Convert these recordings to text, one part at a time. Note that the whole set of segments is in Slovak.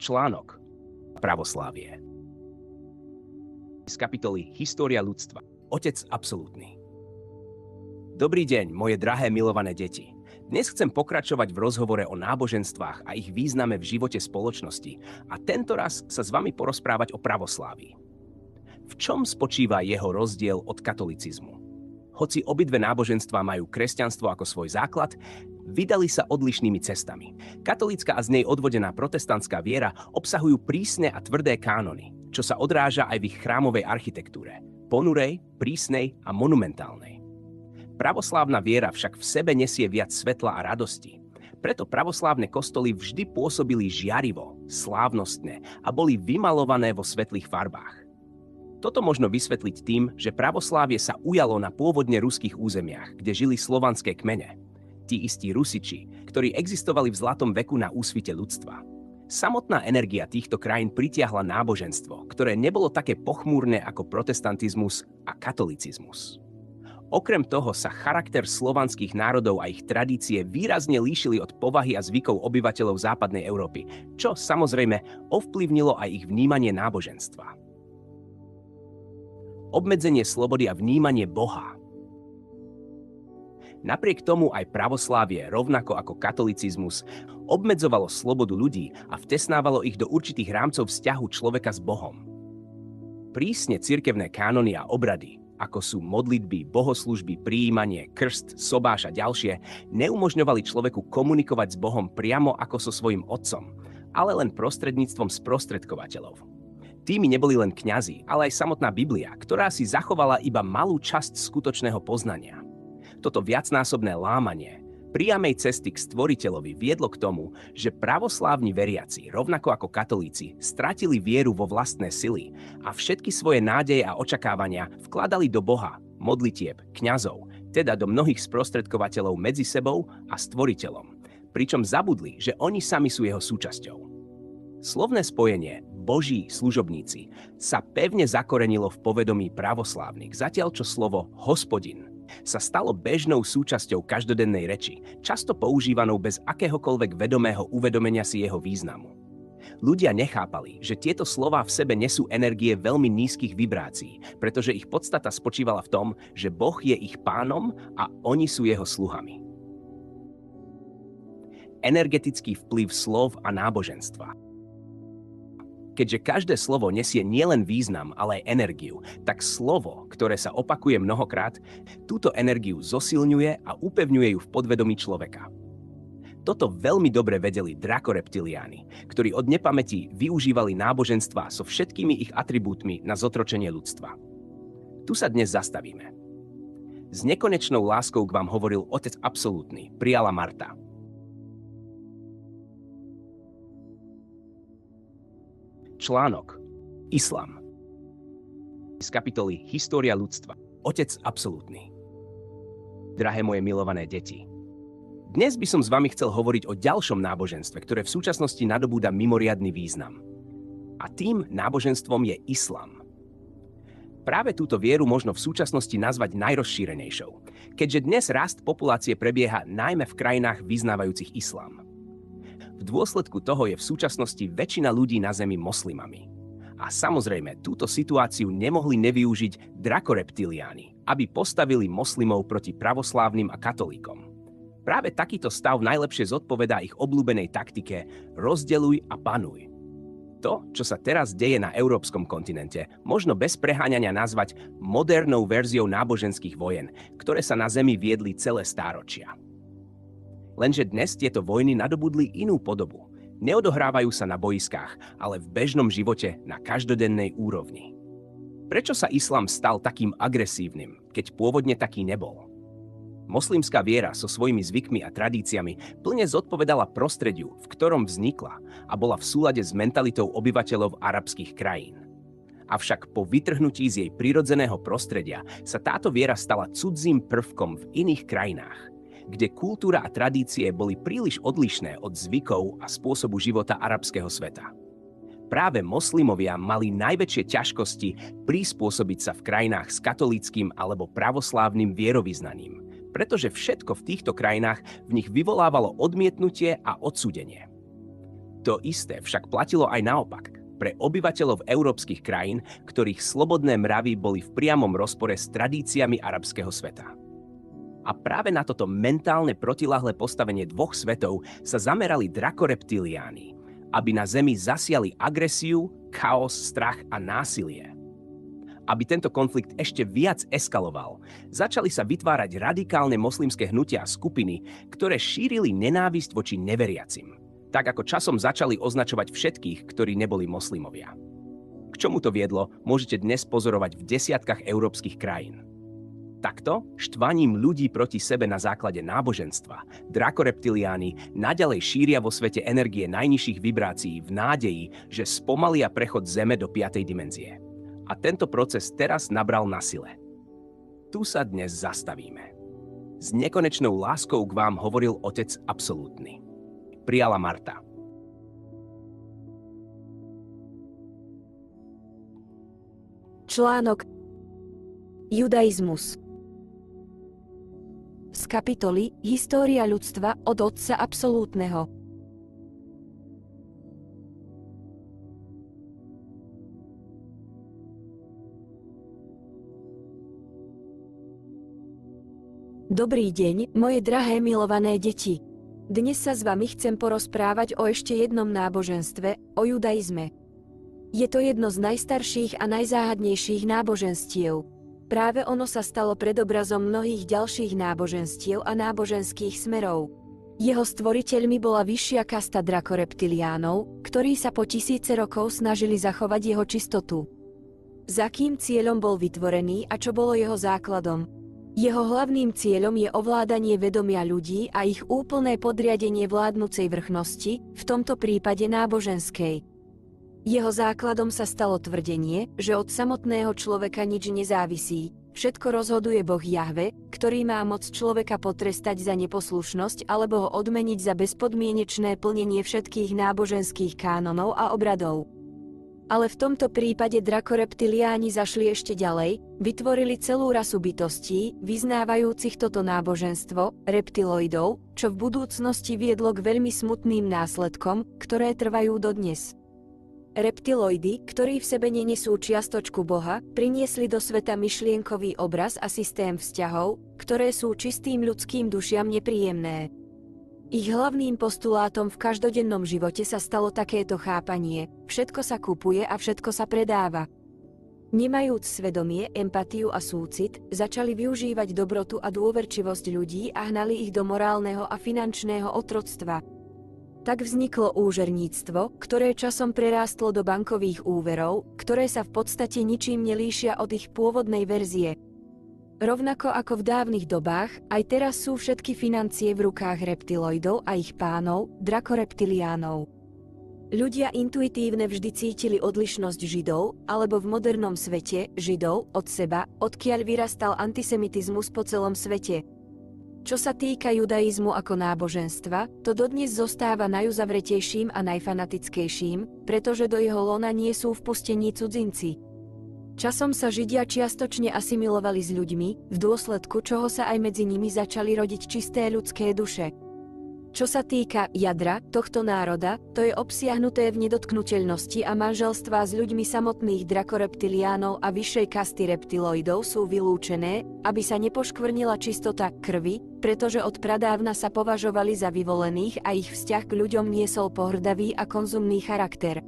Článok Pravoslávie z kapitoly História ľudstva. Otec absolútny. Dobrý deň, moje drahé milované deti. Dnes chcem pokračovať v rozhovore o náboženstvách a ich význame v živote spoločnosti a tento raz sa s vami porozprávať o pravoslávii. V čom spočíva jeho rozdiel od katolicizmu? Hoci obidve náboženstvá majú kresťanstvo ako svoj základ, vydali sa odlišnými cestami. Katolícka a z nej odvodená protestantská viera obsahujú prísne a tvrdé kánony, čo sa odráža aj v ich chrámovej architektúre, ponurej, prísnej a monumentálnej. Pravoslávna viera však v sebe nesie viac svetla a radosti. Preto pravoslávne kostoly vždy pôsobili žiarivo, slávnostne a boli vymalované vo svetlých farbách. Toto možno vysvetliť tým, že pravoslávie sa ujalo na pôvodne ruských územiach, kde žili slovanské kmene. Tí istí Rusiči, ktorí existovali v zlatom veku na úsvite ľudstva. Samotná energia týchto krajín pritiahla náboženstvo, ktoré nebolo také pochmúrne ako protestantizmus a katolicizmus. Okrem toho sa charakter slovanských národov a ich tradície výrazne líšili od povahy a zvykov obyvateľov západnej Európy, čo samozrejme ovplyvnilo aj ich vnímanie náboženstva. Obmedzenie slobody a vnímanie Boha. Napriek tomu aj pravoslávie, rovnako ako katolicizmus, obmedzovalo slobodu ľudí a vtesnávalo ich do určitých rámcov vzťahu človeka s Bohom. Prísne cirkevné kánony a obrady, ako sú modlitby, bohoslužby, prijímanie, krst, sobáš a ďalšie, neumožňovali človeku komunikovať s Bohom priamo ako so svojím otcom, ale len prostredníctvom sprostredkovateľov. Tými neboli len kňazi, ale aj samotná Biblia, ktorá si zachovala iba malú časť skutočného poznania. Toto viacnásobné lámanie priamej cesty k Stvoriteľovi viedlo k tomu, že pravoslávni veriaci, rovnako ako katolíci, stratili vieru vo vlastné sily a všetky svoje nádeje a očakávania vkladali do Boha, modlitieb, kňazov, teda do mnohých sprostredkovateľov medzi sebou a Stvoriteľom, pričom zabudli, že oni sami sú jeho súčasťou. Slovné spojenie Boží služobníci sa pevne zakorenilo v povedomí pravoslávnych, zatiaľ čo slovo Hospodin sa stalo bežnou súčasťou každodennej reči, často používanou bez akéhokoľvek vedomého uvedomenia si jeho významu. Ľudia nechápali, že tieto slová v sebe nesú energie veľmi nízkych vibrácií, pretože ich podstata spočívala v tom, že Boh je ich pánom a oni sú jeho sluhami. Energetický vplyv slov a náboženstva. Keďže každé slovo nesie nielen význam, ale aj energiu, tak slovo, ktoré sa opakuje mnohokrát, túto energiu zosilňuje a upevňuje ju v podvedomí človeka. Toto veľmi dobre vedeli drakoreptiliáni, ktorí od nepamäti využívali náboženstvá so všetkými ich atribútmi na zotročenie ľudstva. Tu sa dnes zastavíme. S nekonečnou láskou k vám hovoril Otec absolútny, prijala Marta. Článok Islám z kapitoly História ľudstva. Otec absolútny. Drahé moje milované deti, dnes by som s vami chcel hovoriť o ďalšom náboženstve, ktoré v súčasnosti nadobúda mimoriadny význam. A tým náboženstvom je islám. Práve túto vieru možno v súčasnosti nazvať najrozšírenejšou, keďže dnes rast populácie prebieha najmä v krajinách vyznávajúcich islám. V dôsledku toho je v súčasnosti väčšina ľudí na zemi moslimami. A samozrejme, túto situáciu nemohli nevyužiť drakoreptiliáni, aby postavili moslimov proti pravoslávnym a katolíkom. Práve takýto stav najlepšie zodpovedá ich obľúbenej taktike rozdeľuj a panuj. To, čo sa teraz deje na európskom kontinente, možno bez preháňania nazvať modernou verziou náboženských vojen, ktoré sa na zemi viedli celé stáročia. Lenže dnes tieto vojny nadobudli inú podobu. Neodohrávajú sa na boiskách, ale v bežnom živote na každodennej úrovni. Prečo sa islám stal takým agresívnym, keď pôvodne taký nebol? Moslimská viera so svojimi zvykmi a tradíciami plne zodpovedala prostrediu, v ktorom vznikla a bola v súlade s mentalitou obyvateľov arabských krajín. Avšak po vytrhnutí z jej prirodzeného prostredia sa táto viera stala cudzím prvkom v iných krajinách, kde kultúra a tradície boli príliš odlišné od zvykov a spôsobu života arabského sveta. Práve moslimovia mali najväčšie ťažkosti prispôsobiť sa v krajinách s katolíckym alebo pravoslávnym vierovyznaním, pretože všetko v týchto krajinách v nich vyvolávalo odmietnutie a odsúdenie. To isté však platilo aj naopak, pre obyvateľov európskych krajín, ktorých slobodné mravy boli v priamom rozpore s tradíciami arabského sveta. A práve na toto mentálne protilahlé postavenie dvoch svetov sa zamerali drakoreptiliáni, aby na Zemi zasiali agresiu, chaos, strach a násilie. Aby tento konflikt ešte viac eskaloval, začali sa vytvárať radikálne moslimské hnutia a skupiny, ktoré šírili nenávisť voči neveriacim, tak ako časom začali označovať všetkých, ktorí neboli moslimovia. K čomu to viedlo, môžete dnes pozorovať v desiatkách európskych krajín. Takto, štvaním ľudí proti sebe na základe náboženstva, drakoreptiliáni naďalej šíria vo svete energie najnižších vibrácií v nádeji, že spomalia prechod Zeme do 5. dimenzie. A tento proces teraz nabral na sile. Tu sa dnes zastavíme. S nekonečnou láskou k vám hovoril Otec absolútny. Prijala Marta. Článok Judaizmus z kapitoly História ľudstva od Otca absolútneho. Dobrý deň, moje drahé milované deti. Dnes sa s vami chcem porozprávať o ešte jednom náboženstve, o judaizme. Je to jedno z najstarších a najzáhadnejších náboženstiev. Práve ono sa stalo predobrazom mnohých ďalších náboženstiev a náboženských smerov. Jeho stvoriteľmi bola vyššia kasta drakoreptiliánov, ktorí sa po tisíce rokov snažili zachovať jeho čistotu. Za akým cieľom bol vytvorený a čo bolo jeho základom? Jeho hlavným cieľom je ovládanie vedomia ľudí a ich úplné podriadenie vládnucej vrchnosti, v tomto prípade náboženskej. Jeho základom sa stalo tvrdenie, že od samotného človeka nič nezávisí. Všetko rozhoduje Boh Jahve, ktorý má moc človeka potrestať za neposlušnosť alebo ho odmeniť za bezpodmienečné plnenie všetkých náboženských kánonov a obradov. Ale v tomto prípade drakoreptiliáni zašli ešte ďalej, vytvorili celú rasu bytostí, vyznávajúcich toto náboženstvo, reptiloidov, čo v budúcnosti viedlo k veľmi smutným následkom, ktoré trvajú dodnes. Reptiloidy, ktorí v sebe nenesú čiastočku Boha, priniesli do sveta myšlienkový obraz a systém vzťahov, ktoré sú čistým ľudským dušiam nepríjemné. Ich hlavným postulátom v každodennom živote sa stalo takéto chápanie: všetko sa kupuje a všetko sa predáva. Nemajúc svedomie, empatiu a súcit, začali využívať dobrotu a dôverčivosť ľudí a hnali ich do morálneho a finančného otroctva. Tak vzniklo úžerníctvo, ktoré časom prerástlo do bankových úverov, ktoré sa v podstate ničím nelíšia od ich pôvodnej verzie. Rovnako ako v dávnych dobách, aj teraz sú všetky financie v rukách reptiloidov a ich pánov, drakoreptiliánov. Ľudia intuitívne vždy cítili odlišnosť Židov, alebo v modernom svete, Židov, od seba, odkiaľ vyrastal antisemitizmus po celom svete. Čo sa týka judaizmu ako náboženstva, to dodnes zostáva najuzavretejším a najfanatickejším, pretože do jeho lona nie sú vpustení cudzinci. Časom sa Židia čiastočne asimilovali s ľuďmi, v dôsledku čoho sa aj medzi nimi začali rodiť čisté ľudské duše. Čo sa týka jadra tohto národa, to je obsiahnuté v nedotknuteľnosti a manželstvá s ľuďmi samotných drakoreptiliánov a vyššej kasty reptiloidov sú vylúčené, aby sa nepoškvrnila čistota krvi, pretože od pradávna sa považovali za vyvolených a ich vzťah k ľuďom niesol pohŕdavý a konzumný charakter.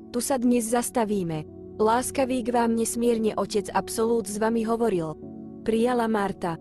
Tu sa dnes zastavíme. Láskavý k vám nesmierne Otec absolút s vami hovoril. Prijala Marta.